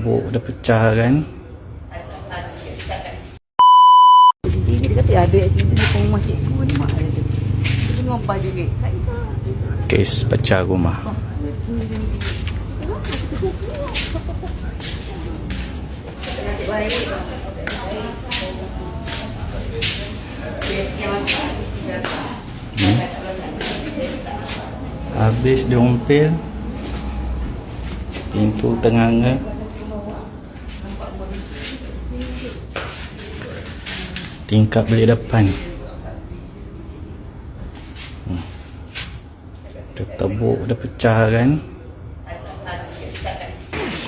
Tertabuk, dah pecah kan. Dia kata ada sini di rumah cikgu ni mak dia tu. Dia ngompah juga. Kes pecah rumah. Habis diompel. Pintu tenganga. Tingkap balik depan. Dah tebuk, dah pecah kan.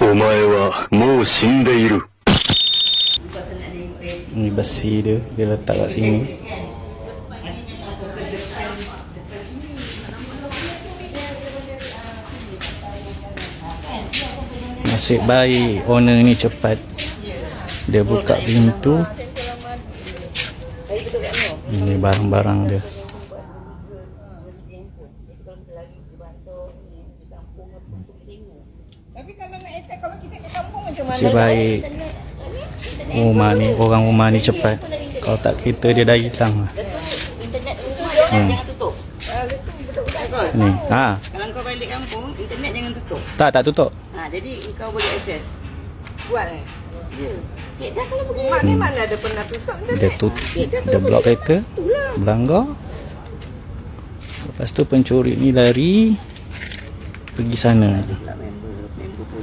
お前はもう死んでいる。 Ni besi dia, dia letak kat sini. Nasib baik owner ni cepat. Dia buka pintu. Ini barang-barang dia. Nasib baik rumah ni, orang rumah ni cepat. Kalau tak kita dia dah hilang lah. Internet jangan tutup. Ni, Kalau kau balik kampung, internet jangan tutup. tak tutup. Jadi kau boleh akses. Buat Ya. Cik dah kalau pergi mana ada pernah tutup internet. Dia blok kereta, berlanggar. Lepas tu pencuri ni lari pergi sana. Member pun